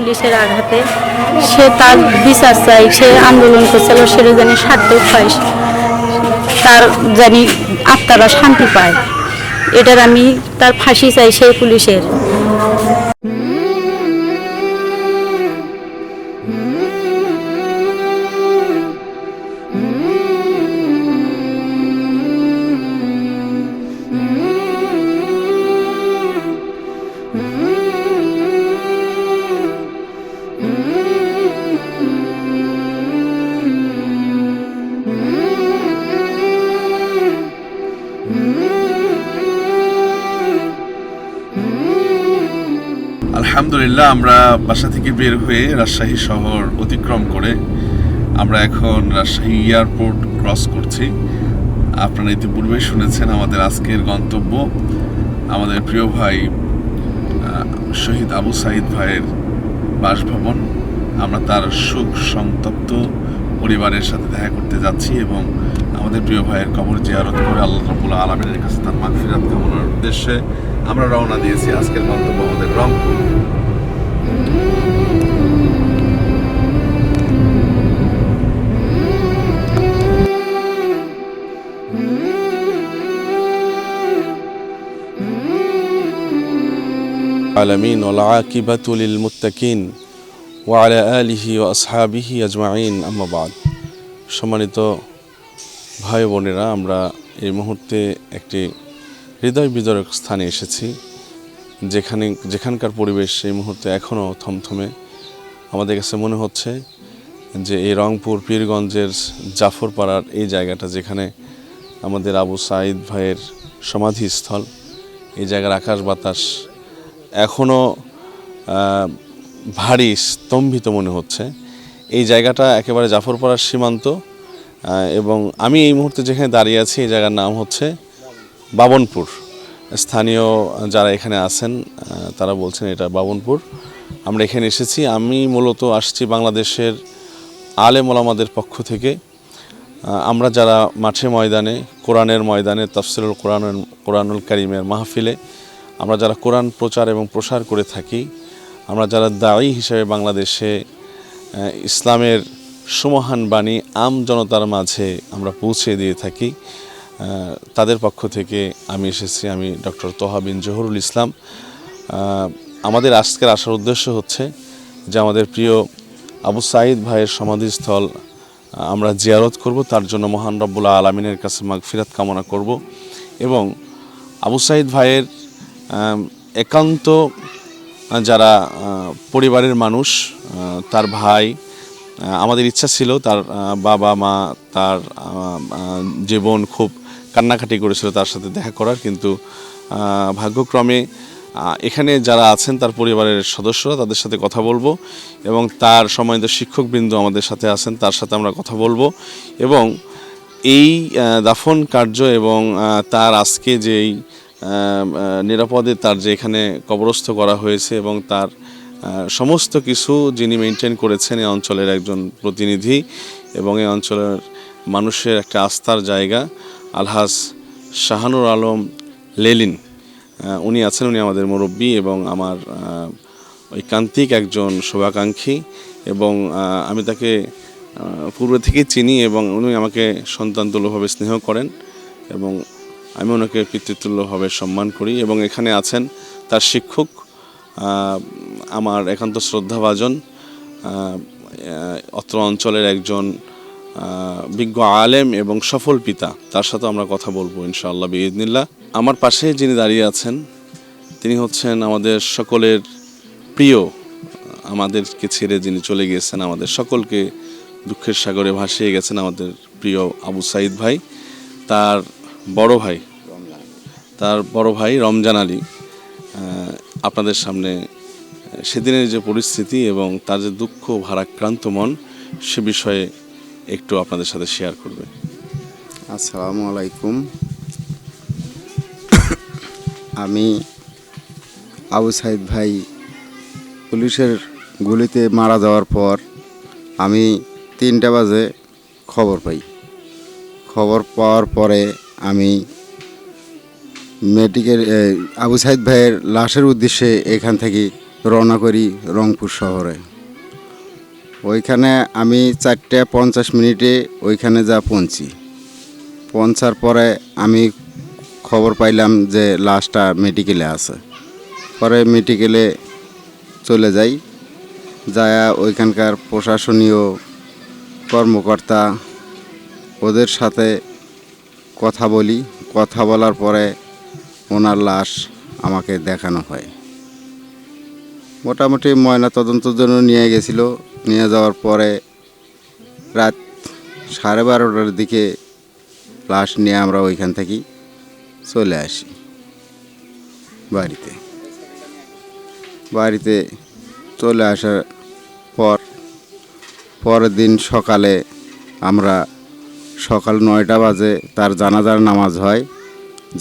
পুলিশের আঘাতে সে তার বিচার চাই, সে আন্দোলন করছিল, সেটা জানি সার্থক হয়, তার জানি আত্মারা শান্তি পায়। এটার আমি তার ফাঁসি চাই সেই পুলিশের। আলহামদুলিল্লাহ, আমরা বাসা থেকে বের হয়ে রাজশাহী শহর অতিক্রম করে আমরা এখন রাজশাহী এয়ারপোর্ট ক্রস করছি। আপনারা ইতিপূর্বে শুনেছেন আমাদের আজকের গন্তব্য আমাদের প্রিয় ভাই শহীদ আবু সাঈদ ভাইয়ের বাসভবন। আমরা তার শোক সন্তপ্ত পরিবারের সাথে দেখা করতে যাচ্ছি এবং আমাদের প্রিয় ভাইয়ের কবর জিয়ারত করে আল্লাহ রাব্বুল আলামিনের কাছে তার মাগফিরাত কামনার উদ্দেশ্যে আমরা রওনা দিয়েছি। আজকের গন্তব্য আমাদের রংপুর। আলামিন ওয়াল আকিবাতু লিল মুত্তাকিন ওয়া আলা আলিহি ওয়া আসহাবিহি আজমাইন, আম্মা বাদ। সম্মানিত ভাই বোনেরা, আমরা এই মুহূর্তে একটি হৃদয় বিদারক স্থানে এসেছি, যেখানকার পরিবেশ এই মুহূর্তে এখনও থমথমে। আমাদের কাছে মনে হচ্ছে যে এই রংপুর পীরগঞ্জের জাফরপাড়ার এই জায়গাটা, যেখানে আমাদের আবু সাঈদ ভাইয়ের সমাধিস্থল, এই জায়গার আকাশ বাতাস এখনও ভারী স্তম্ভিত মনে হচ্ছে। এই জায়গাটা একেবারে জাফরপাড়ার সীমান্ত এবং আমি এই মুহূর্তে যেখানে দাঁড়িয়ে আছি এই জায়গার নাম হচ্ছে বাবনপুর। স্থানীয় যারা এখানে আছেন তারা বলছেন এটা বাবনপুর। আমরা এখানে এসেছি, আমি মূলত আসছি বাংলাদেশের আলেম ওলামাদের পক্ষ থেকে। আমরা যারা মাঠে ময়দানে, কোরআনের ময়দানে, তাফসিরুল কোরআনুল কারীমের মাহফিলে আমরা যারা কোরআন প্রচার এবং প্রসার করে থাকি, আমরা যারা দায়ী হিসেবে বাংলাদেশে ইসলামের সুমহান বাণী আম জনতার মাঝে আমরা পৌঁছে দিয়ে থাকি, তাদের পক্ষ থেকে আমি এসেছি। আমি ডক্টর তোহা বিন জহুরুল ইসলাম। আমাদের আজকের আসার উদ্দেশ্য হচ্ছে যে আমাদের প্রিয় আবু সাঈদ ভাইয়ের সমাধিস্থল আমরা জিয়ারত করব, তার জন্য মহান রব্বুল আলামিনের কাছে মাগফিরাত কামনা করব এবং আবু সাঈদ ভাইয়ের একান্ত যারা পরিবারের মানুষ, তার ভাই, আমাদের ইচ্ছা ছিল তার বাবা মা, তার জীবন খুব কান্নাকাটি করেছিল তার সাথে দেখা করার, কিন্তু ভাগ্যক্রমে এখানে যারা আছেন তার পরিবারের সদস্যরা, তাদের সাথে কথা বলবো এবং তার সম্মানিত শিক্ষকবৃন্দ আমাদের সাথে আছেন, তার সাথে আমরা কথা বলবো এবং এই দাফন কার্য এবং তার আজকে যেই নিরাপদে তার যে এখানে কবরস্থ করা হয়েছে এবং তার সমস্ত কিছু যিনি মেনটেন করেছেন এই অঞ্চলের একজন প্রতিনিধি এবং এই অঞ্চলের মানুষের একটা আস্থার জায়গা, আলহাজ শাহানুর আলম লেলিন, উনি আছেন। উনি আমাদের মুরব্বী এবং আমার ঐকান্তিক একজন শুভাকাঙ্ক্ষী এবং আমি তাকে পূর্বে থেকেই চিনি এবং উনি আমাকে সন্তানতুল্যভাবে স্নেহ করেন এবং আমি ওনাকে পিতৃতুল্যভাবে সম্মান করি এবং এখানে আছেন তার শিক্ষক, আমার একান্ত শ্রদ্ধাভাজন অত্র অঞ্চলের একজন বিজ্ঞ আলেম এবং সফল পিতা, তার সাথে আমরা কথা বলবো ইনশাআল্লাহ বিইজনিল্লাহ। আমার পাশে যিনি দাঁড়িয়ে আছেন তিনি হচ্ছেন আমাদের সকলের প্রিয়, আমাদেরকে ছেড়ে যিনি চলে গিয়েছেন, আমাদের সকলকে দুঃখের সাগরে ভাসিয়ে গেছেন, আমাদের প্রিয় আবু সাঈদ ভাই। তার বড় ভাই রমজান আলী আপনাদের সামনে সেদিনের যে পরিস্থিতি এবং তার যে দুঃখ ভারাক্রান্ত মন, সে বিষয়ে একটু আপনাদের সাথে শেয়ার করবে। আসসালামু আলাইকুম। আমি আবু সাঈদ ভাই পুলিশের গুলিতে মারা যাওয়ার পর আমি 3টা বাজে খবর পাই। খবর পাওয়ার পরে আমি মেডিকেল আবু সাঈদ ভাইয়ের লাশের উদ্দেশ্যে এখান থেকে রওনা করি রংপুর শহরে। ওইখানে আমি 4:50 ওইখানে যা পৌঁছার পরে আমি খবর পাইলাম যে লাশটা মেডিকেলে আছে। পরে মেডিকেলে চলে যাই, যায় ওইখানকার প্রশাসনীয় কর্মকর্তা ওদের সাথে কথা বলি। কথা বলার পরে ওনার লাশ আমাকে দেখানো হয়। মোটামুটি ময়না তদন্তের জন্য নিয়ে গেছিল। নিয়ে যাওয়ার পরে রাত 12:30টার দিকে লাশ নিয়ে আমরা ওইখান থেকে চলে আসি বাড়িতে চলে আসার পরের দিন সকালে আমরা সকাল 9টা বাজে তার জানাজার নামাজ হয়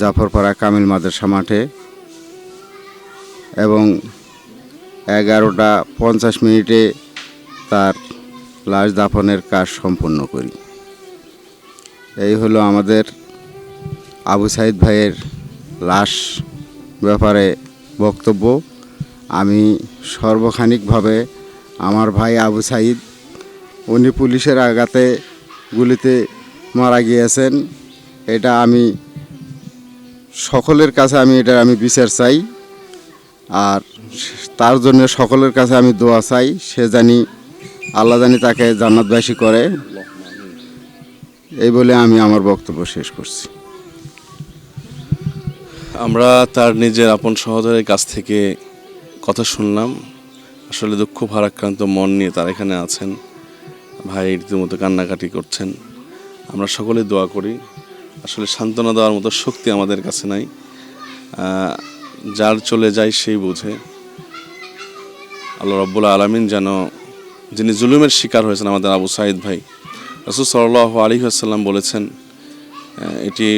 জাফরপাড়া কামিল মাদ্রাসা মাঠে, এবং 11:50 তার লাশ দাফনের কাজ সম্পন্ন করি। এই হলো আমাদের আবু সাইদ ভাইয়ের লাশ ব্যাপারে বক্তব্য। আমি সর্বক্ষণিকভাবে আমার ভাই আবু সাইদ, উনি পুলিশের আঘাতে গুলিতে মারা গিয়েছেন। এটা আমি সকলের কাছে আমি বিচার চাই, আর তার জন্য সকলের কাছে আমি দোয়া চাই। সে জানি আল্লাহ জানি তাকে জান্নাতবাসী করে। এই বলে আমি আমার বক্তব্য শেষ করছি। আমরা তার নিজের আপন সহোদরের কাছ থেকে কথা শুনলাম। আসলে দুঃখ ভারাক্রান্ত মন নিয়ে তার এখানে আছেন। ভাই রীতিমতো কান্নাকাটি করছেন। আমরা সকলে দোয়া করি। আসলে সান্ত্বনা দেওয়ার মতো শক্তি আমাদের কাছে নাই। যার চলে যায় সেই বুঝে। আল্লাহ রাব্বুল আলামিন যেন, যিনি জুলুমের শিকার হয়েছেন আমাদের আবু সাইদ ভাই, রাসূল সাল্লাল্লাহু আলাইহি ওয়াসাল্লাম বলেছেন, এটি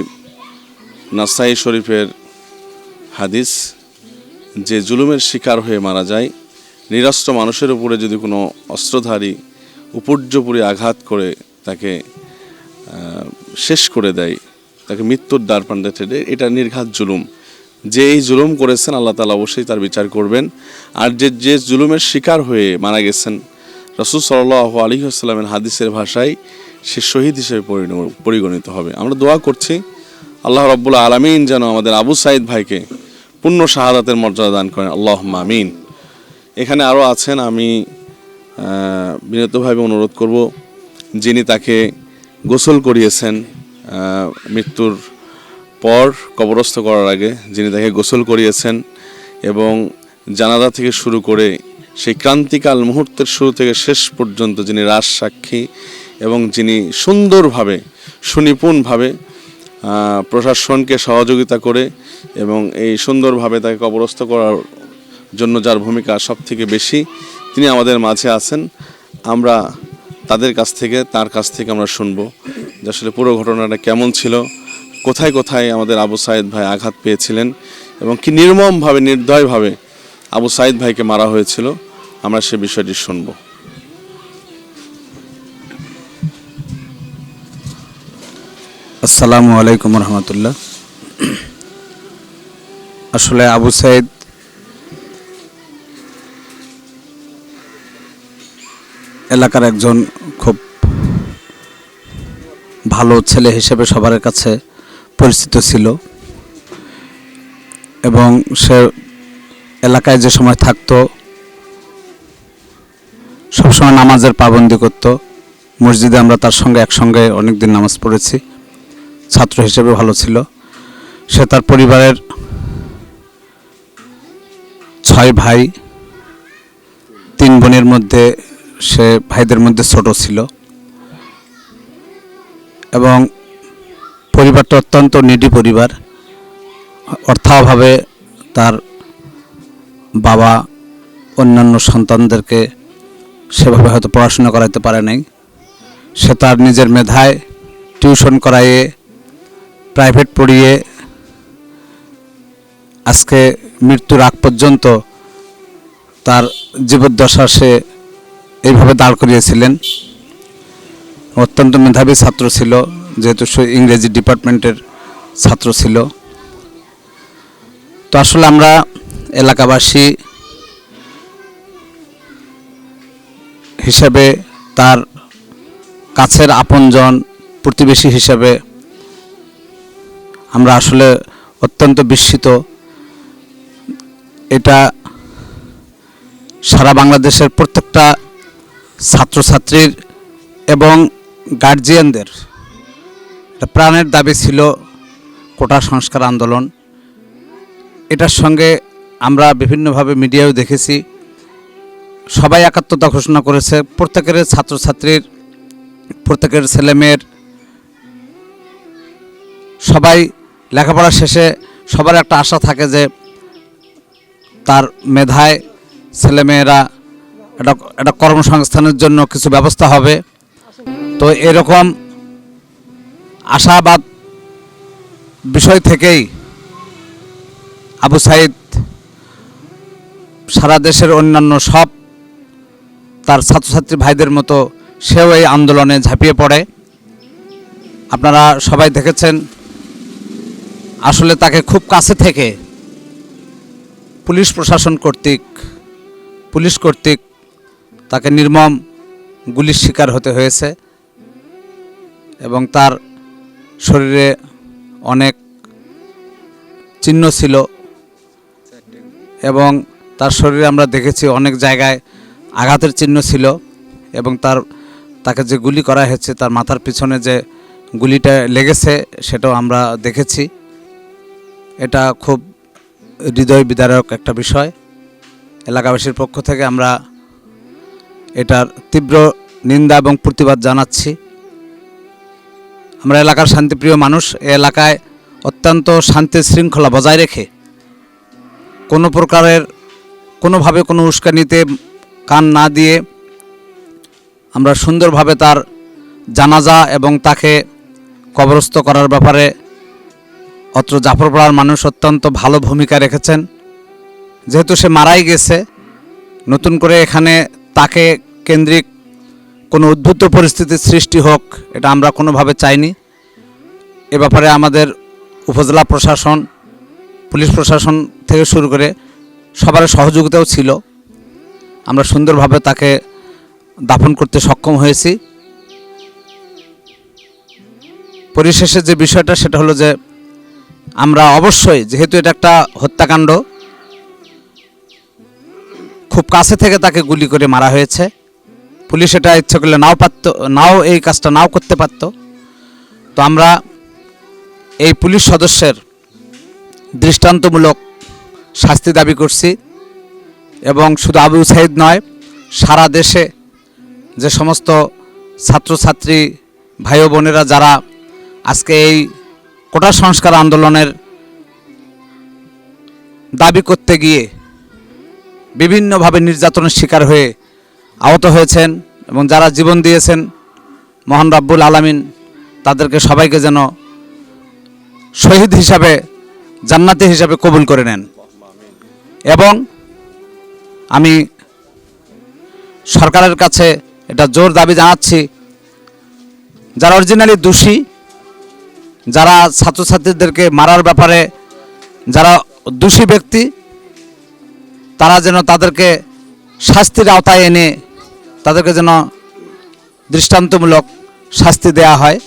নাসাই শরীফের হাদিস, যে জুলুমের শিকার হয়ে মারা যায়, নিরস্ত্র মানুষের উপরে যদি কোনো অস্ত্রধারী উপর্যুপরি আঘাত করে তাকে শেষ করে দেয়, তাকে মৃত্যুর দ্বারপ্রান্তে ঠেলে, এটা নির্ঘাত জুলুম। যে এই জুলুম করেছেন আল্লাহ তাআলা অবশ্যই তার বিচার করবেন। আর যে জুলুমের শিকার হয়ে মারা গেছেন, রাসূল সাল্লাল্লাহু আলাইহি ওয়াসাল্লামের হাদিসের ভাষায় সে শহীদ হিসেবে পরিগণিত হবে। আমরা দোয়া করছি আল্লাহ রাব্বুল আলামিন যেন আমাদের আবু সাইদ ভাইকে পূর্ণ শাহাদাতের মর্যাদা দান করেন, আল্লাহুম্মা আমিন। এখানে আরও আছেন, আমি বিনীতভাবে অনুরোধ করব, যিনি তাকে গোসল করিয়েছেন মৃত্যুর পর কবরস্থ করার আগে, যিনি তাকে গোসল করিয়েছেন এবং জানাজা থেকে শুরু করে সেই ক্রান্তিকাল মুহূর্তের শুরু থেকে শেষ পর্যন্ত যিনি রাজ সাক্ষী এবং যিনি সুন্দরভাবে সুনিপুণভাবে প্রশাসনকে সহযোগিতা করে এবং এই সুন্দরভাবে তাকে কবরস্থ করার জন্য যার ভূমিকা সব থেকে বেশি, তিনি আমাদের মাঝে আছেন। আমরা তার কাছ থেকে আমরা শুনবো যে আসলে পুরো ঘটনাটা কেমন ছিল, কোথায় কোথায় আমাদের আবু সাইদ ভাই আঘাত পেয়েছিলেন এবং কি নির্মমভাবে নির্দয়ভাবে আবু সাইদ ভাইকে মারা হয়েছিল। আমরা সে বিষয়টি শুনবো। আসসালামু আলাইকুম রহমতুল্লাহ। আসলে আবু সাইদ এলাকার একজন খুব ভালো ছেলে হিসেবে সবার কাছে পরিচিত ছিল এবং সে এলাকায় যে সময় থাকতো সবসময় নামাজের পাবন্দি করত। মসজিদে আমরা তার সঙ্গে একসঙ্গে অনেক দিন নামাজ পড়েছি। ছাত্র হিসেবে ভালো ছিল। সে তার পরিবারের 6 ভাই 3 বোনের মধ্যে সে ভাইদের মধ্যে ছোট ছিল এবং পরিবারটা অত্যন্ত নিডি পরিবার। অর্থাভাবে তার বাবা অন্যান্য সন্তানদেরকে সেভাবে হয়তো পড়াশোনা করাতে পারে নাই। সে তার নিজের মেধায় টিউশন করাইয়ে প্রাইভেট পড়িয়ে আজকে মৃত্যুর আগ পর্যন্ত তার জীবদ্দশা সে এইভাবে দাঁড় করিয়েছিলেন। অত্যন্ত মেধাবী ছাত্র ছিল, যেহেতু সে ইংরেজি ডিপার্টমেন্টের ছাত্র ছিল। তো আসলে আমরা এলাকাবাসী হিসেবে, তার কাছের আপনজন, প্রতিবেশী হিসেবে আমরা আসলে অত্যন্ত বিস্মিত। এটা সারা বাংলাদেশের প্রত্যেকটা ছাত্রছাত্রীর এবং গার্জিয়ানদের একটা প্রাণের দাবি ছিল কোটা সংস্কার আন্দোলন। এটার সঙ্গে আমরা বিভিন্নভাবে মিডিয়াও দেখেছি, সবাই একাত্মতা ঘোষণা করেছে। প্রত্যেকের ছাত্রছাত্রীর, প্রত্যেকের ছেলেমেয়ের, সবাই লেখাপড়া শেষে সবার একটা আশা থাকে যে তার মেধায় ছেলেমেয়েরা একটা কর্মসংস্থানের জন্য কিছু ব্যবস্থা হবে। তো এরকম আশাবাদ বিষয় থেকেই আবু সাইদ সারা দেশের অন্যান্য সব তার ছাত্রছাত্রী ভাইদের মতো সেও এই আন্দোলনে ঝাঁপিয়ে পড়ে। আপনারা সবাই দেখেছেন, আসলে তাকে খুব কাছে থেকে পুলিশ প্রশাসন কর্তৃক, পুলিশ কর্তৃক তাকে নির্মম গুলির শিকার হতে হয়েছে এবং তার শরীরে অনেক চিহ্ন ছিল এবং তার শরীরে আমরা দেখেছি অনেক জায়গায় আঘাতের চিহ্ন ছিল এবং তাকে যে গুলি করা হয়েছে তার মাথার পিছনে যে গুলিটা লেগেছে সেটাও আমরা দেখেছি। এটা খুব হৃদয় বিদারক একটা বিষয়। এলাকাবাসীর পক্ষ থেকে আমরা এটার তীব্র নিন্দা এবং প্রতিবাদ জানাচ্ছি। আমরা এলাকার শান্তিপ্রিয় মানুষ, এই এলাকায় অত্যন্ত শান্তি শৃঙ্খলা বজায় রেখে কোনো প্রকারের কোনোভাবে কোনো উস্কানিতে কান না দিয়ে আমরা সুন্দরভাবে তার জানাজা এবং তাকে কবরস্থ করার ব্যাপারে অত্র জাফরপাড়ার মানুষ অত্যন্ত ভালো ভূমিকা রেখেছেন। যেহেতু সে মারাই গেছে, নতুন করে এখানে তাকে কেন্দ্রিক কোনো উদ্ভূত পরিস্থিতির সৃষ্টি হোক এটা আমরা কোনোভাবে চাইনি। এ ব্যাপারে আমাদের উপজেলা প্রশাসন, পুলিশ প্রশাসন থেকে শুরু করে সবার সহযোগিতাও ছিল। আমরা সুন্দরভাবে তাকে দাফন করতে সক্ষম হয়েছি। পরিশেষে যে বিষয়টা সেটা হলো যে আমরা অবশ্যই, যেহেতু এটা একটা হত্যাকাণ্ড, খুব কাছে থেকে তাকে গুলি করে মারা হয়েছে। পুলিশ এটা ইচ্ছে করলে নাও এই কাজটা নাও করতে পারত। তো আমরা এই পুলিশ সদস্যের দৃষ্টান্তমূলক শাস্তি দাবি করছি এবং শুধু আবু সাইদ নয়, সারা দেশে যে সমস্ত ছাত্রছাত্রী ভাই ও বোনেরা যারা আজকে এই কোটা সংস্কার আন্দোলনের দাবি করতে গিয়ে বিভিন্নভাবে নির্যাতনের শিকার হয়ে আহত হয়েছেন এবং যারা জীবন দিয়েছেন, মহান রব্বুল আলামিন তাদেরকে সবাইকে যেন শহীদ হিসাবে, জান্নাতি হিসাবে কবুল করে নেন। এবং আমি সরকারের কাছে এটা জোর দাবি জানাচ্ছি, যারা অরিজিনালি দোষী, যারা ছাত্রছাত্রীদেরকে মারার ব্যাপারে যারা দোষী ব্যক্তি, তারা যেন তাদেরকে শাস্তির আওতায় এনে তাদেরকে যেন দৃষ্টান্তমূলক শাস্তি দেয়া হয়,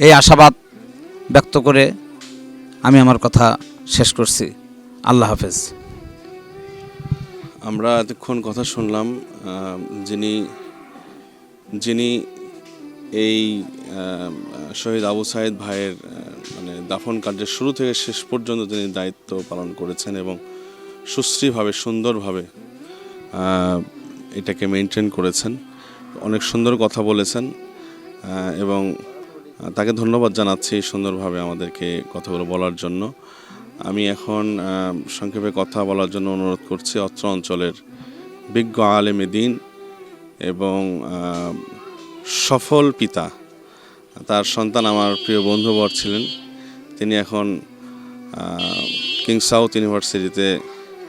এই আশাবাদ ব্যক্ত করে আমি আমার কথা শেষ করছি। আল্লাহ হাফেজ। আমরা এতক্ষণ কথা শুনলাম যিনি এই শহীদ আবু সাইদ ভাইয়ের মানে দাফন কার্যের শুরু থেকে শেষ পর্যন্ত তিনি দায়িত্ব পালন করেছেন এবং সুশ্রীভাবে, সুন্দরভাবে এটাকে মেনটেন করেছেন। অনেক সুন্দর কথা বলেছেন এবং তাকে ধন্যবাদ জানাচ্ছি সুন্দরভাবে আমাদেরকে কথাগুলো বলার জন্য। আমি এখন সংক্ষেপে কথা বলার জন্য অনুরোধ করছি অত্র অঞ্চলের বিজ্ঞ আলেমে দ্বীন এবং সফল পিতা, তার সন্তান আমার প্রিয় বন্ধুবর ছিলেন, তিনি এখন কিং সাউথ ইউনিভার্সিটিতে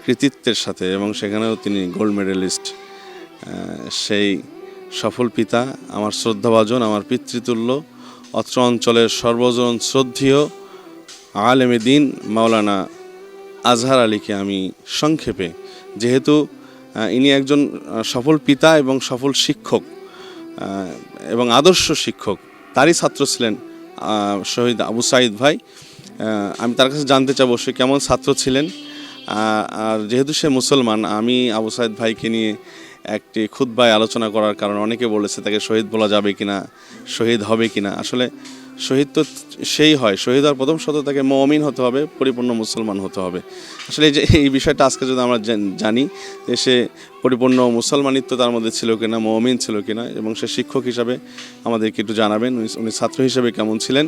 কৃতিত্বের সাথে এবং সেখানেও তিনি গোল্ড মেডেলিস্ট, সেই সফল পিতা, আমার শ্রদ্ধাভাজন, আমার পিতৃতুল্য, অত্র অঞ্চলের সর্বজন শ্রদ্ধেয় আলেমে দ্বীন মাওলানা আজহার আলীকে আমি সংক্ষেপে, যেহেতু ইনি একজন সফল পিতা এবং সফল শিক্ষক এবং আদর্শ শিক্ষক। তারই ছাত্র ছিলেন শহীদ আবু সাঈদ ভাই। আমি তার কাছে জানতে চাবো সে কেমন ছাত্র ছিলেন। আর যেহেতু সে মুসলমান, আমি আবু সাঈদ ভাইকে নিয়ে একটি খুতবায় আলোচনা করার কারণে অনেকে বলেছে তাকে শহীদ বলা যাবে কিনা, শহীদ হবে কিনা। আসলে শহীদ তো সেই হয়, শহীদ হওয়ার প্রথম শর্ত তাকে মুমিন হতে হবে, পরিপূর্ণ মুসলমান হতে হবে। আসলে এই বিষয়টা আজকে যদি আমরা জানি যে সে পরিপূর্ণ মুসলমানিত্ব তার মধ্যে ছিল কিনা, মুমিন ছিল কিনা, এবং সে শিক্ষক হিসাবে আমাদেরকে একটু জানাবেন উনি ছাত্র হিসেবে কেমন ছিলেন,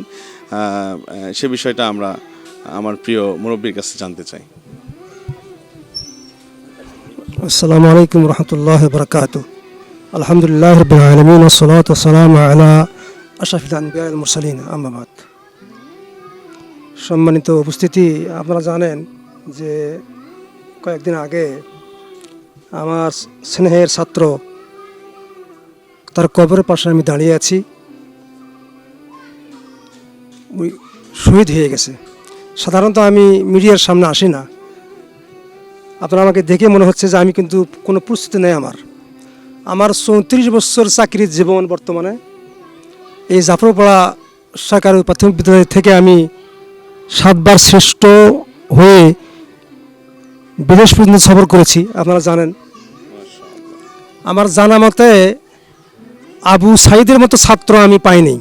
সে বিষয়টা আমরা আমার প্রিয় মুরব্বীর কাছে জানতে চাই। আসসালামু আলাইকুম রহমতুল্লাহ বরকাতুহ। আলহামদুলিল্লাহ রাব্বিল আলামিন ওয়াসসালাতু ওয়াসসালামু আলা আশরাফিল আনবিয়া ওয়াল মুরসালিন, আম্মা বাদ। সম্মানিত উপস্থিতি, আপনারা জানেন যে কয়েকদিন আগে আমার স্নেহের ছাত্র তার কবরের পাশে আমি দাঁড়িয়ে আছি। ওই শহীদ হয়ে গেছে। সাধারণত আমি মিডিয়ার সামনে আসি না, আপনারা আমাকে দেখে মনে হচ্ছে যে আমি কিন্তু কোনো প্রস্তুতি নেই। আমার 34 বছর চাকরির জীবন। বর্তমানে এই জাফরপাড়া সরকারি প্রাথমিক বিদ্যালয় থেকে আমি 7 বার শ্রেষ্ঠ হয়ে বিদেশ পর্যন্ত সফর করেছি, আপনারা জানেন। আমার জানা মতে আবু সাঈদের মতো ছাত্র আমি পাইনি।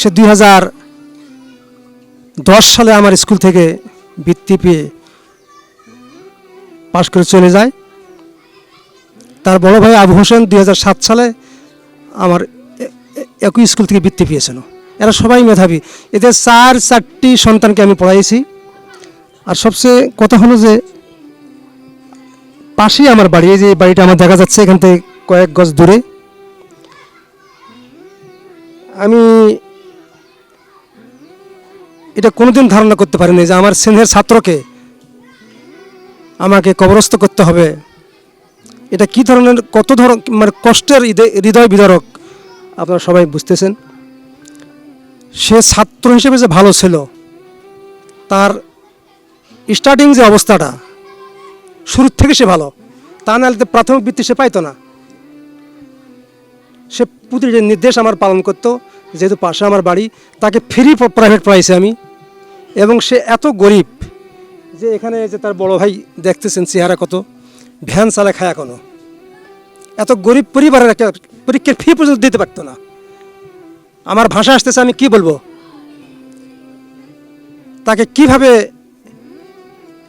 সে 2010 সালে আমার স্কুল থেকে বৃত্তি পেয়ে পাশ করে চলে যায়। তার বড় ভাই আবু হোসেন 2007 সালে আমার একই স্কুল থেকে বৃত্তি পেয়েছিল। এরা সবাই মেধাবী। এদের 4টি সন্তানকে আমি পড়াইছি। আর সবচেয়ে কথা হলো যে পাশেই আমার বাড়ি, এই যে বাড়িটা আমার দেখা যাচ্ছে এখান থেকে কয়েক গজ দূরে। আমি এটা কোনোদিন ধারণা করতে পারিনি যে আমার স্নেহের ছাত্রকে আমাকে কবরস্থ করতে হবে। এটা কি ধরনের, কত মানে কষ্টের হৃদয় বিদারক, আপনারা সবাই বুঝতেছেন। সে ছাত্র হিসেবে যে ভালো ছিল, তার স্টার্টিং যে অবস্থাটা শুরুর থেকে সে ভালো, তা নাহলে প্রাথমিক বৃত্তি সে পাইতো না। সে প্রতিটি নির্দেশ আমার পালন করতো, যেহেতু পাশে আমার বাড়ি। তাকে ফ্রি প্রাইভেট পড়াইছি আমি। এবং সে এত গরিব যে এখানে যে তার বড় ভাই দেখতেছেন চেহারা কত, ভ্যান চালা খায় এখনো। এত গরিব পরিবারের একটা পরীক্ষার ফি পর্যন্ত দিতে পারতো না। আমার ভাষা আসতেছে, আমি কি বলবো। তাকে কিভাবে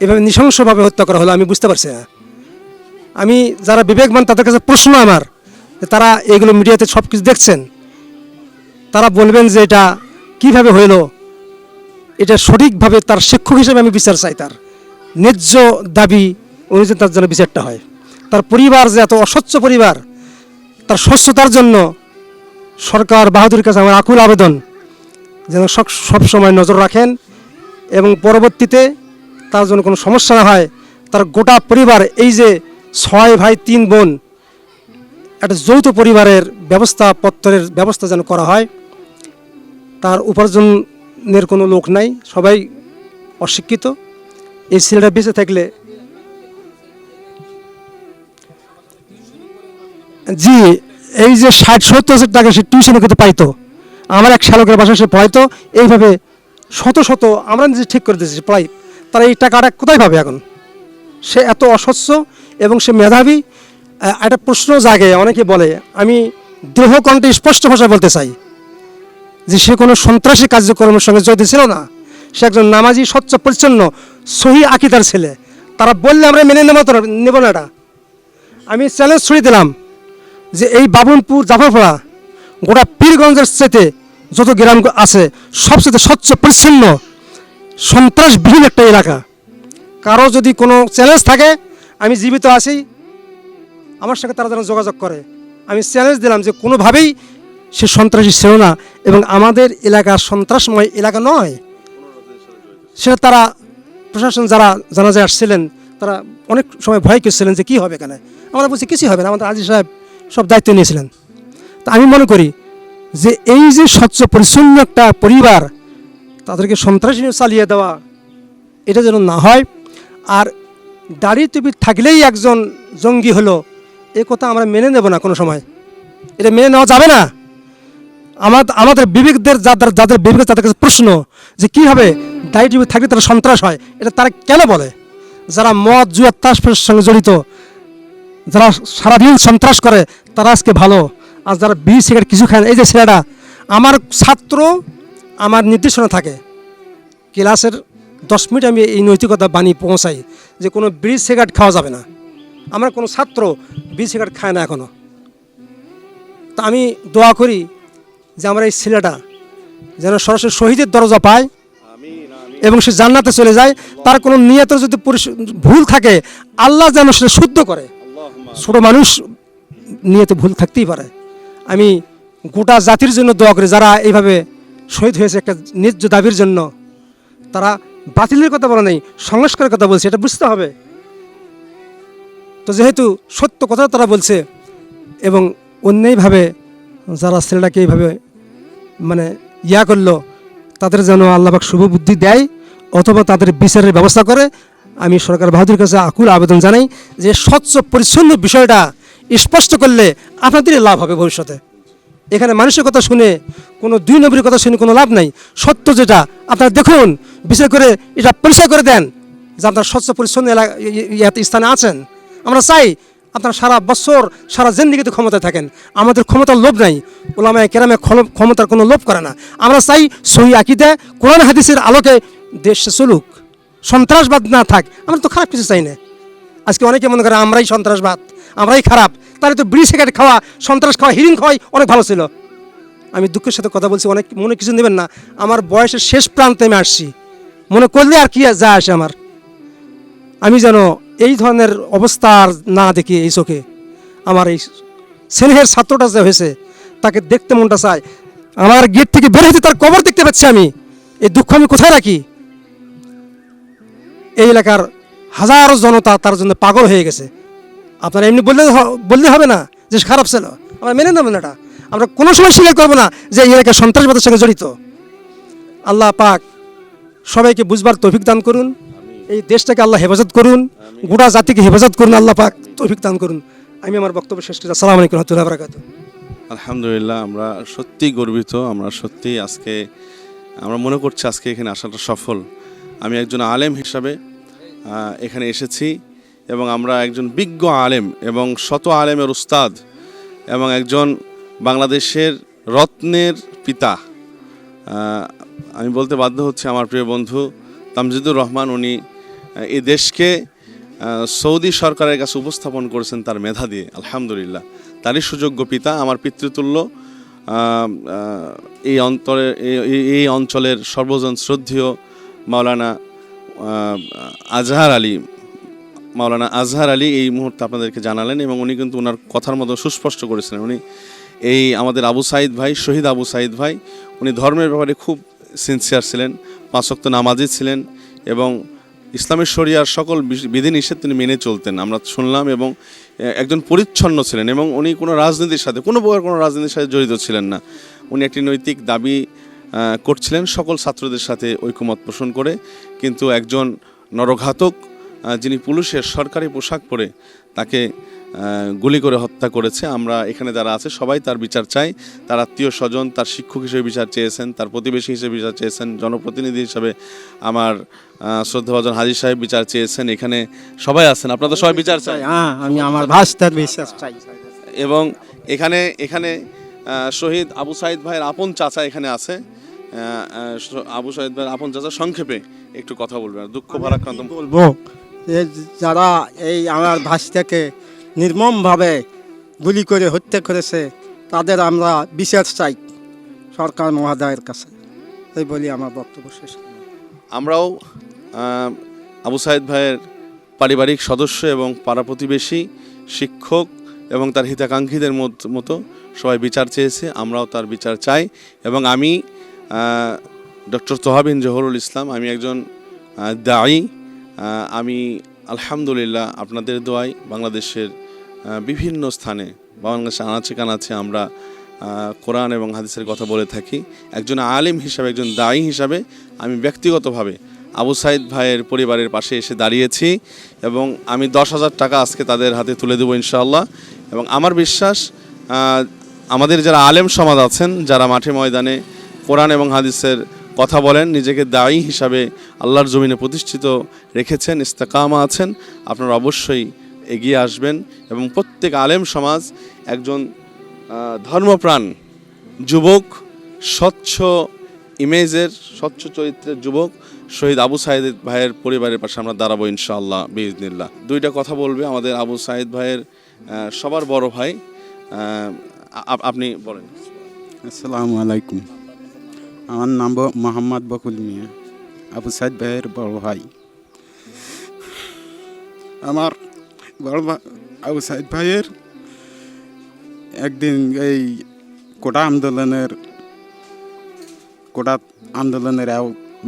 এভাবে নৃশংসভাবে হত্যা করা হলো আমি বুঝতে পারছি না। আমি যারা বিবেকবান তাদের কাছে প্রশ্ন আমার, তারা এগুলো মিডিয়াতে সব কিছু দেখছেন, তারা বলবেন যে এটা কিভাবে হইল। এটা সঠিকভাবে তার শিক্ষক হিসেবে আমি বিচার চাই। তার ন্যায্য দাবি অনুযায়ী তার জন্য বিচারটা হয়। তার পরিবার যে এত অস্বচ্ছ পরিবার, তার স্বচ্ছতার জন্য সরকার বাহাদুরের কাছে আমার আকুল আবেদন যেন সব সময় নজর রাখেন এবং পরবর্তীতে তার জন্য কোনো সমস্যা না হয়। তার গোটা পরিবার, এই যে 6 ভাই 3 বোন, একটা যৌথ পরিবারের পত্রের ব্যবস্থা যেন করা হয়। তার উপার্জনের কোনো লোক নাই, সবাই অশিক্ষিত। এই ছেলেটা বেঁচে থাকলে, জি, এই যে 60-70 হাজার টাকা সে টিউশনে করতে পাইতো। আমার এক শালকের বাসায় সে পড়াইতো। এইভাবে শত শত আমরা নিজে ঠিক করে দিয়েছি পড়াই। তারা এই টাকাটা কোথায় পাবে এখন? সে এত অস্বচ্ছ এবং সে মেধাবী। একটা প্রশ্ন জাগে, অনেকে বলে, আমি দৃঢ়কণ্ঠে স্পষ্ট ভাষায় বলতে চাই যে সে কোনো সন্ত্রাসী কার্যক্রমের সঙ্গে জড়িত ছিল না। সে একজন নামাজি, স্বচ্ছ পরিচ্ছন্ন, সহি আকিদার ছেলে। তারা বললে আমরা মেনে নেব না। এটা আমি চ্যালেঞ্জ ছড়িয়ে দিলাম যে এই বাবুনপুর জাফরপাড়া গোটা পীরগঞ্জের চেতে যত গ্রাম আছে সবচেয়ে স্বচ্ছ পরিচ্ছন্ন সন্ত্রাসবিহীন একটা এলাকা। কারো যদি কোনো চ্যালেঞ্জ থাকে, আমি জীবিত আছি, আমার সঙ্গে তারা যেন যোগাযোগ করে। আমি চ্যালেঞ্জ দিলাম যে কোনোভাবেই সে সন্ত্রাসী ছিল না এবং আমাদের এলাকা সন্ত্রাসময় এলাকা নয়। সেটা তারা প্রশাসন যারা জানাজায় আসছিলেন, তারা অনেক সময় ভয় করছিলেন যে কী হবে এখানে। আমরা বলছি কিছুই হবে না, আমাদের আজি সাহেব সব দায়িত্ব নিয়েছিলেন। তা আমি মনে করি যে এই যে স্বচ্ছ পরিচ্ছন্ন একটা পরিবার, তাদেরকে সন্ত্রাসী চালিয়ে দেওয়া, এটা যেন না হয়। আর দাড়ি টুপি থাকলেই একজন জঙ্গি হলো, এ কথা আমরা মেনে নেব না কোনো সময়। এটা মেনে নেওয়া যাবে না। আমাদের বিবেকদের যাদের বিবেক তাদের কাছে প্রশ্ন যে কীভাবে দাড়ি টুপি থাকলে তারা সন্ত্রাস হয়, এটা তারা কেন বলে? যারা মদ জুয়া তাসের সঙ্গে জড়িত, যারা সারাদিন সন্ত্রাস করে, তারা আজকে ভালো। আর যারা বিড়ি সিগারেট কিছু খায় না, এই যে ছেলেটা আমার ছাত্র, আমার নির্দেশনা থাকে ক্লাসের 10 মিনিট আমি এই নৈতিকতা বাণী পৌঁছাই যে কোনো বিড়ি সিগারেট খাওয়া যাবে না। আমার কোনো ছাত্র বিড়ি সিগারেট খায় না এখনও। তা আমি দোয়া করি যে আমার এই ছেলেটা যেন সরাসরি শহীদের দরজা পায় এবং সে জান্নাতে চলে যায়। তার কোনো নিয়তের যদি ভুল থাকে, আল্লাহ যেন সেটা শুদ্ধ করে। ছোট মানুষ নিয়তে ভুল থাকতেই পারে। আমি গোটা জাতির জন্য দোয়া করি যারা এইভাবে শহীদ হয়েছে একটা ন্যায্য দাবির জন্য। তারা বাতিলের কথা বলা নেই, সংস্কারের কথা বলছে, এটা বুঝতে হবে। তো যেহেতু সত্য কথা তারা বলছে এবং অন্যভাবে যারা ছেলেটাকে এইভাবে মানে করলো, তাদের যেন আল্লাহবাক শুভ বুদ্ধি দেয় অথবা তাদের বিচারের ব্যবস্থা করে। আমি সরকার বাহাদুরের কাছে আকুল আবেদন জানাই যে স্বচ্ছ পরিচ্ছন্ন বিষয়টা স্পষ্ট করলে আপনাদেরই লাভ হবে ভবিষ্যতে। এখানে মানুষের কথা শুনে, কোনো দুই নবীর কথা শুনে কোনো লাভ নাই। সত্য যেটা আপনারা দেখুন, বিচার করে এটা পরিষ্কার করে দেন যে আপনার স্বচ্ছ পরিচ্ছন্ন স্থানে আছেন। আমরা চাই আপনারা সারা বছর সারা জিন্দেগিতে ক্ষমতায় থাকেন। আমাদের ক্ষমতার লোভ নাই, ওলামায়ে কেরামে ক্ষমতার কোনো লোভ করে না। আমরা চাই সহি আকীদা কোরআন হাদিসের আলোকে দেশ চলুক, সন্ত্রাসবাদ না থাক। আমরা তো খারাপ কিছু চাই না। আজকে অনেকে মনে করে আমরাই সন্ত্রাসবাদ, আমরাই খারাপ। তাহলে তো বিড়ি সিগারেট খাওয়া, সন্ত্রাস খাওয়া, হিরিং খাওয়াই অনেক ভালো ছিল। আমি দুঃখের সাথে কথা বলছি, অনেক মনে কিছু নেবেন না। আমার বয়সের শেষ প্রান্তে আমি আসছি, মনে করলে আর কি যা আসে আমার। আমি যেন এই ধরনের অবস্থা আর না দেখি এই চোখে। আমার এই স্নেহের ছাত্রটা যে হয়েছে তাকে দেখতে মনটা চায়। আমার গেট থেকে বের হইতে তার কবর দেখতে পাচ্ছি আমি। এই দুঃখ আমি কোথায় রাখি? এই এলাকার হাজারো জনতা তার জন্য পাগল হয়ে গেছে। আপনারা এমনি বললে হবে না যে খারাপ ছিল, আমরা মেনে নেব না এটা। আমরা কোনো সময় স্বীকার করবো না যে এই এলাকা সন্ত্রাসবাদের সঙ্গে জড়িত। আল্লাহ পাক সবাইকে বুঝবার তৌফিক দান করুন। এই দেশটাকে আল্লাহ হেফাজত করুন, গোটা জাতিকে হেফাজত করুন। আল্লাহ পাক তৌফিক দান করুন। আমি আমার বক্তব্য শেষ করি। আসসালামু আলাইকুম ওয়া রাহমাতুল্লাহি ওয়া বারাকাতুহু। আলহামদুলিল্লাহ, আমরা সত্যি গর্বিত। আমরা সত্যি আজকে আমরা মনে করছি আজকে এখানে আসাটা সফল। আমি একজন আলেম হিসাবে এখানে এসেছি এবং আমরা একজন বিজ্ঞ আলেম এবং শত আলেমের উস্তাদ এবং একজন বাংলাদেশের রত্নের পিতা, আমি বলতে বাধ্য হচ্ছে আমার প্রিয় বন্ধু তামজিদুর রহমান। উনি এই দেশকে সৌদি সরকারের কাছে উপস্থাপন করেছেন তার মেধা দিয়ে। আলহামদুলিল্লাহ, তারই সুযোগ্য পিতা, আমার পিতৃতুল্য। এই অঞ্চলের সর্বজন শ্রদ্ধেয় মাওলানা আজহার আলী এই মুহূর্তে আপনাদেরকে জানালেন এবং উনি কিন্তু ওনার কথার মতো সুস্পষ্ট করেছিলেন। উনি এই আমাদের আবু সাঈদ ভাই, শহীদ আবু সাঈদ ভাই, উনি ধর্মের ব্যাপারে খুব সিনসিয়ার ছিলেন, 5 ওয়াক্ত নামাজি ছিলেন এবং ইসলামের শরিয়ার সকল বিধিনিষেধ তিনি মেনে চলতেন আমরা শুনলাম। এবং একজন পরিচ্ছন্ন ছিলেন এবং উনি কোনো রাজনীতির সাথে কোনো রাজনীতির সাথে জড়িত ছিলেন না। উনি একটি নৈতিক দাবি করছিলেন সকল ছাত্রদের সাথে ঐকমত পোষণ করে। কিন্তু একজন নরঘাতক যিনি পুলিশের সরকারি পোশাক পরে তাকে গুলি করে হত্যা করেছে। আমরা এখানে যারা আছে সবাই তার বিচার চাই। তার আত্মীয় স্বজন তার শিক্ষক হিসেবে বিচার চেয়েছেন, তার প্রতিবেশী হিসেবে বিচার চেয়েছেন, জনপ্রতিনিধি হিসেবে আমার শ্রদ্ধাভাজন হাজী সাহেব বিচার চেয়েছেন। এখানে সবাই আছেন, আপনারা তো সবাই বিচার চাই। আমি আমার ভাষার বিশ্বাস চাই। এবং এখানে শহীদ আবু সাঈদ ভাইয়ের আপন চাচা এখানে আছে। আবু সাঈদ ভাইয়ের আপন চাচা সংক্ষেপে একটু কথা বলবেন। দুঃখ ভারাক্রান্ত বলবো যে যারা এই আমার ভাষাকে নির্মমভাবে গুলি করে হত্যা করেছে তাদের আমরা বিচার চাই সরকার মহোদয়ের কাছে, এই বলি আমার বক্তব্য শেষ। আমরাও আবু সাঈদ ভাইয়ের পারিবারিক সদস্য এবং পাড়া প্রতিবেশী, শিক্ষক এবং তার হিতাকাঙ্ক্ষীদের মতো সবাই বিচার চেয়েছে। আমরাও তার বিচার চাই। এবং আমি ডক্টর তোহা বিন জহুরুল ইসলাম, আমি একজন দায়ী। আমি আলহামদুলিল্লাহ আপনাদের দোয়ায় বাংলাদেশের বিভিন্ন স্থানে, বাংলাদেশের আনাচে কানাচে আমরা কোরআন এবং হাদিসের কথা বলে থাকি। একজন আলেম হিসাবে, একজন দায়ী হিসাবে আমি ব্যক্তিগতভাবে আবু সাইদ ভাইয়ের পরিবারের পাশে এসে দাঁড়িয়েছি এবং আমি 10,000 টাকা আজকে তাদের হাতে তুলে দেবো ইনশাআল্লাহ। এবং আমার বিশ্বাস আমাদের যারা আলেম সমাজ আছেন, যারা মাঠে ময়দানে কোরআন এবং হাদিসের কথা বলেন, নিজেকে দায়ী হিসাবে আল্লাহর জমিনে প্রতিষ্ঠিত রেখেছেন, ইস্তেকামা আছেন, আপনারা অবশ্যই এগিয়ে আসবেন এবং প্রত্যেক আলেম সমাজ একজন ধর্মপ্রাণ যুবক, স্বচ্ছ ইমেজের, স্বচ্ছ চরিত্রের যুবক শহীদ আবু সাইদ ভাইয়ের পরিবারের পাশে আমরা দাঁড়াবো ইনশাআল্লাহ বিইজনিল্লাহ। দুইটা কথা বলবে আমাদের আবু সাইদ ভাইয়ের সবার বড় ভাই। আপনি বলেন। আসসালামু আলাইকুম। আমার নাম মোহাম্মদ বকুল মিয়া, আবু সাইদ ভাইয়ের বড় ভাই। আমার বড় ভাই আবু সাইদ ভাইয়ের একদিন এই কোটা আন্দোলনের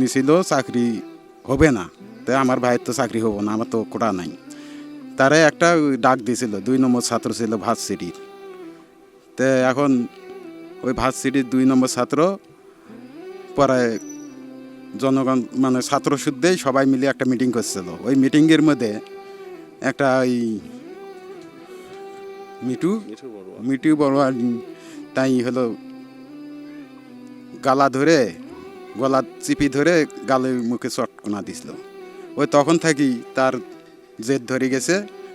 নিছিল চাকরি হবে না, তাই আমার ভাইয়ের তো চাকরি হবো না, আমার তো কোটা নাই। তারা একটা ডাক দিয়েছিল, 2 নম্বর ছাত্র ছিল ভার্সিটির। তো এখন ওই ভার্সিটির 2 নম্বর ছাত্র পরে জনগণ মানে ছাত্র শুদ্ধেই সবাই মিলে একটা মিটিং করছিল। ওই মিটিংয়ের মধ্যে একটা ওই মিটু বড় তাই হলো গলা চিপি ধরে গালে মুখে চটকনা দিছিল। ওই তখন থাকি তার জেদ ধরে গেছে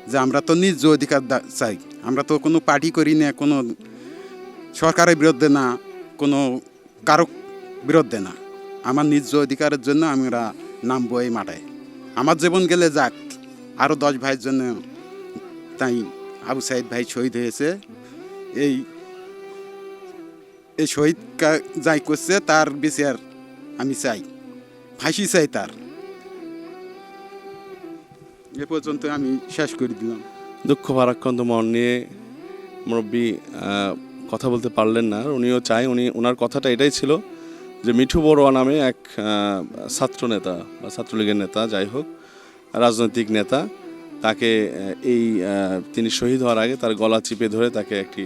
যে আমরা তো নিজ অধিকার চাই, আমরা তো কোনো পার্টি করি না, কোনো সরকারের বিরুদ্ধে না, কোনো কারো বিরুদ্ধে না, আমার নিজ অধিকারের জন্য আমরা নামবো এই মাঠে। আমার জীবন গেলে যাক, আরও 10 ভাইয়ের জন্য। তাই আবু সাইদ ভাই শহীদ হয়েছে। এই শহীদ যাই করছে তার বিচার আমি চাই, ফাঁসি চাই তার। এ পর্যন্ত আমি শেষ করে দিলাম। দুঃখ ভারাক্রান্ত মন নিয়ে মুরব্বী কথা বলতে পারলেন না। উনিও চাই, ওনার কথাটা এটাই ছিল যে মিঠু বড়ুয়া নামে এক ছাত্র নেতা বা ছাত্রলীগের নেতা, যাই হোক রাজনৈতিক নেতা, তাকে তিনি শহীদ হওয়ার আগে তার গলা চিপে ধরে তাকে একটি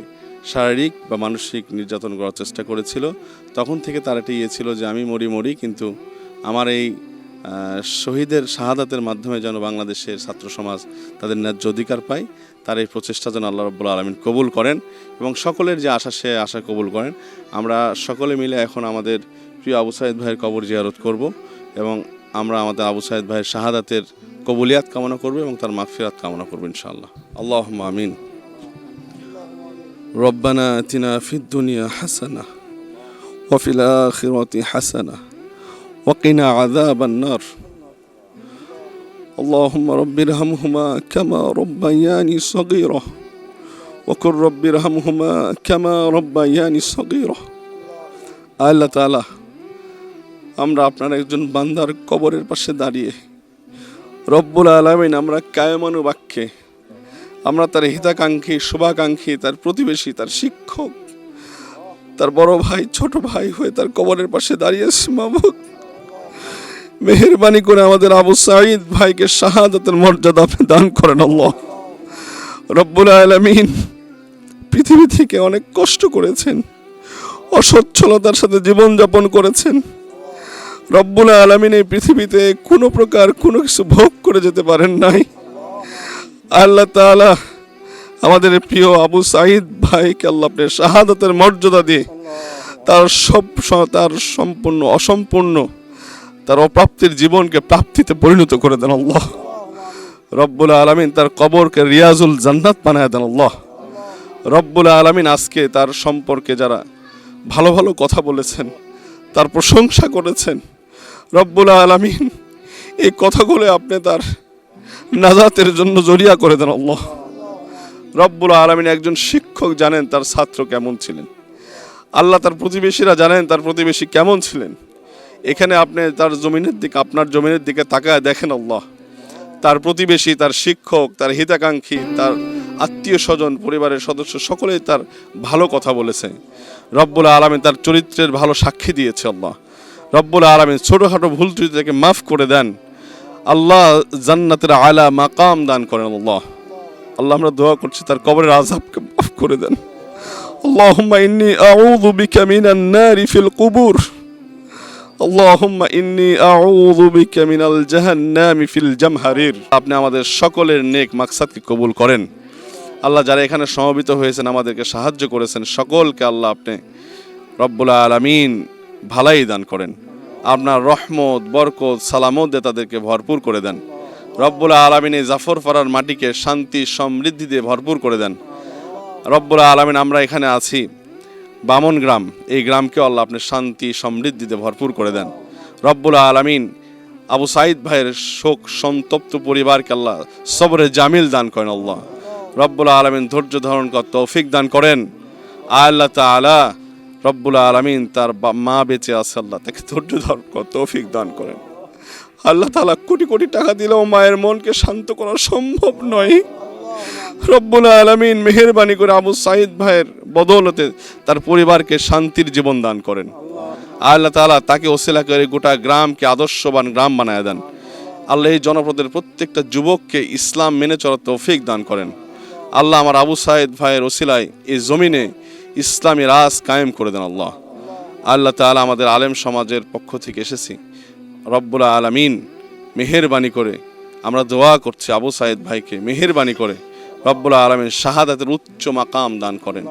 শারীরিক বা মানসিক নির্যাতন করার চেষ্টা করেছিল। তখন থেকে তার একটা ইয়ে ছিল যে আমি মরি, কিন্তু আমার এই শহীদের শাহাদাতের মাধ্যমে যেন বাংলাদেশের ছাত্র সমাজ তাদের ন্যায্য অধিকার পায়, তার এই প্রচেষ্টা যেন আল্লাহ রাব্বুল আলামিন কবুল করেন এবং সকলের যে আশা সে আশা কবুল করেন। আমরা সকলে মিলে এখন আমাদের প্রিয় আবু সাইদ ভাইয়ের কবর জিয়ারত করব এবং আমরা আমাদের আবু সাইদ ভাইয়ের শাহাদাতের কবুলিয়াত কামনা করব এবং তার মাগফিরাত কামনা করব ইনশাআল্লাহ। আল্লাহুম্মা আমিন। রব্বানা আতিনা ফিদ দুনিয়া হাসানা ওয়া ফিল আখিরাতি হাসানা ওয়া কিনা আযাবান নার। اللهم رب ارحمهما كما ربياني صغيرا وقل رب ارحمهما كما ربياني صغيرا। আল্লাহ তাআলা, আমরা আপনার একজন বান্দার কবরের পাশে দাঁড়িয়ে রব্বুল আলামিন, আমরা কায়মানু বাক্যে আমরা তার হিতাকাঙ্ক্ষী, শুভাকাঙ্ক্ষী, তার প্রতিবেশী, তার শিক্ষক, তার বড় ভাই, ছোট ভাই হয়ে তার কবরের পাশে দাঁড়িয়েছি। মাবুদ, মেহেরবানি করে আমাদের আবু সাঈদ ভাইকে শাহাদাতের মর্যাদা আপনি দান করেন আল্লাহ রব্বুল আলামিন। পৃথিবী থেকে অনেক কষ্ট করেছেন, অসচ্ছলতার সাথে জীবনযাপন করেছেন। রব্বুল আলামিন এই পৃথিবীতে কোনো প্রকার কোনো কিছু ভোগ করে যেতে পারেন নাই। আল্লাহ তাআলা আমাদের প্রিয় আবু সাঈদ ভাইকে আল্লাহ আপনি শাহাদাতের মর্যাদা দিয়ে তার সম্পূর্ণ অসম্পূর্ণ তার অপ্রাপ্তির জীবনকে প্রাপ্তিতে পরিণত করে দেন আল্লাহ রব্বুল আলামিন। তার কবরকে রিয়াজুল জান্নাত বানায় দেন আল্লাহ রব্বুল আলামিন। আজকে তার সম্পর্কে যারা ভালো ভালো কথা বলেছেন, তার প্রশংসা করেছেন, রব্বুল আলামিন এই কথাগুলো আপনি তার নাজাতের জন্য জরিয়া করে দেন আল্লাহ রব্বুল আলামিন। একজন শিক্ষক জানেন তার ছাত্র কেমন ছিলেন, আল্লাহ তার প্রতিবেশীরা জানেন তার প্রতিবেশী কেমন ছিলেন। এখানে আপনি তার জমিনের দিকে, আপনার জমিনের দিকে তাকায় দেখেন আল্লাহ, তার প্রতিবেশী, তার শিক্ষক, তার হিতাকাঙ্ক্ষী, তার আত্মীয় স্বজন, পরিবারের সদস্য সকলেই তার ভালো কথা বলেছে। রব্বুল আলামিন তার চরিত্রের ভালো সাক্ষী দিয়েছে আল্লাহ রব্বুল আলামিন। ছোটোখাটো ভুল ত্রুটি থেকে মাফ করে দেন আল্লাহ, জান্নাতের আলা মাকাম দান করেন আল্লাহ। আল্লাহ আমরা দোয়া করছি তার কবরের আযাবকে মাফ করে দেন। আল্লাহুম্মা ইন্নী আউযু বিকা মিনান নারি ফিল কুবুর আল্লাহুম্মা ইন্নী আউযু বিকা মিনাল জাহান্নামি ফিল জামহারির। আপনি আমাদের সকলের নেক মাকসাদকে কবুল করেন। আল্লাহ, যারা এখানে সমবেত হয়েছেন, আমাদেরকে সাহায্য করেছেন, সকলকে আল্লাহ আপনি রব্বুল আলামিন ভালাই দান করেন। আপনার রহমত, বরকত, সালামত দিয়ে তাদেরকে ভরপুর করে দেন। রব্বুল আলামিন এই জাফরপাড়ার মাটিকে শান্তি সমৃদ্ধি দিয়ে ভরপুর করে দেন। রব্বুল আলামিন, আমরা এখানে আছি বামন গ্রাম, এই গ্রামকে আল্লাহ আপনি শান্তি সমৃদ্ধিতে ভরপুর করে দেন। রব্বুল আলামিন আবু সাঈদ ভাইয়ের শোক সন্তপ্ত পরিবারকে আল্লাহ সবরে জামিল দান করেন। আল্লাহ রব্বুল আলামিন ধৈর্য ধারণ করার তৌফিক দান করেন। আল্লাহ তাআলা রব্বুল আলামিন তার মা বেঁচে আছে, আল্লাহ তাকে ধৈর্য ধারণ করার তৌফিক দান করেন। আল্লাহ তাআলা কোটি কোটি টাকা দিলেও মায়ের মনকে শান্ত করা সম্ভব নয়। রব্বুল আলামিন মেহেরবানি করে আবু সাঈদ ভাইয়ের বদৌলতে তার পরিবারকে শান্তির জীবন দান করেন। আল্লাহ তাআলা তাকে ওসিলা করে গোটা গ্রামকে আদর্শবান গ্রাম বানায় দেন। আল্লাহ এই জনপদের প্রত্যেকটা যুবককে ইসলাম মেনে চলার তৌফিক দান করেন। আল্লাহ আমার আবু সাঈদ ভাইয়ের ওসিলায় এই জমিনে ইসলামী রাজ কায়েম করে দেন। আল্লাহ আল্লাহ তাআলা আমাদের আলেম সমাজের পক্ষ থেকে এসেছি, রব্বুল আলামিন মেহেরবানি করে আমরা দোয়া করছি আবু সাঈদ ভাইকে মেহেরবানি করে রব্বুল আলামিন শাহাদাতের উচ্চ মাকাম দান করেন।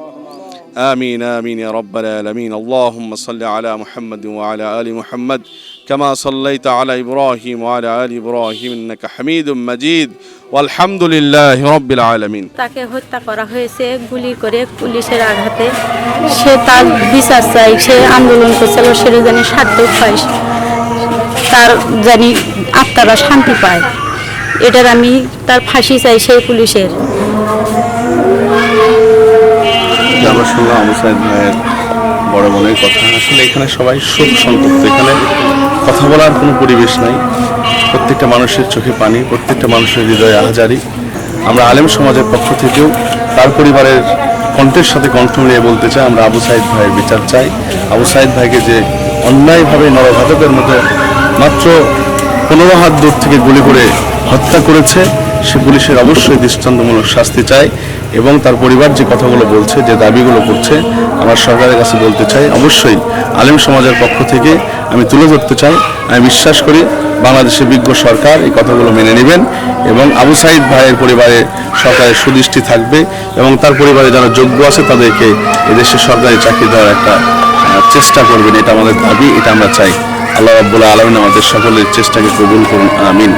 আমিন আমিন ইয়া রাব্বাল আলামিন। আল্লাহুম্মা সাল্লি আলা মুহাম্মাদিন ওয়া আলা আলি মুহাম্মাদ কামা সাল্লাইতা আলা ইব্রাহিম ওয়া আলা আলি ইব্রাহিম ইন্নাকা হামিদুম মাজিদ ওয়ালহামদুলিল্লাহি রাব্বিল আলামিন। তাকে হত্যা করা হয়েছে গুলি করে, পুলিশের আঘাতে। সে তার বিচার চাই, সে আন্দোলন করছিল, সেটা জানি সার্থক হয়, তার জানি আত্মারা শান্তি পায়। এটার আমি তার ফাঁসি চাই সেই পুলিশের। আমরা শুনলাম আবু সাঈদ ভাইয়ের বড় বোনের কথা। আসলে এখানে সবাই শোক সন্তপ্ত, এখানে কথা বলার কোনো পরিবেশ নাই। প্রত্যেকটা মানুষের চোখে পানি, প্রত্যেকটা মানুষের হৃদয়ে আহাজারি। আমরা আলেম সমাজের পক্ষ থেকেও তার পরিবারের কণ্ঠের সাথে কণ্ঠ মিলিয়ে বলতে চাই, আমরা আবু সাঈদ ভাইয়ের বিচার চাই। আবু সাঈদ ভাইকে যে অন্যায়ভাবে নরঘাতকের মধ্যে মাত্র 15 হাত দূর থেকে গুলি করে হত্যা করেছে, সে পুলিশের অবশ্যই দৃষ্টান্তমূলক শাস্তি চাই। এবং তার পরিবার যে কথাগুলো বলছে, যে দাবিগুলো করছে, আমার সরকারের কাছে বলতে চাই, অবশ্যই আলেম সমাজের পক্ষ থেকে আমি তুলে ধরতে চাই। আমি বিশ্বাস করি বাংলাদেশের বিজ্ঞ সরকার এই কথাগুলো মেনে নেবেন এবং আবু সাঈদ ভাইয়ের পরিবারে সরকারের সুদৃষ্টি থাকবে এবং তার পরিবারে যারা যোগ্য আছে তাদেরকে এদেশের সরকারি চাকরি দেওয়ার একটা চেষ্টা করবেন। এটা আমাদের দাবি, এটা আমরা চাই। আল্লাহ রাব্বুল আলামিন আমাদের সকলের চেষ্টাকে কবুল করুন, আমিন।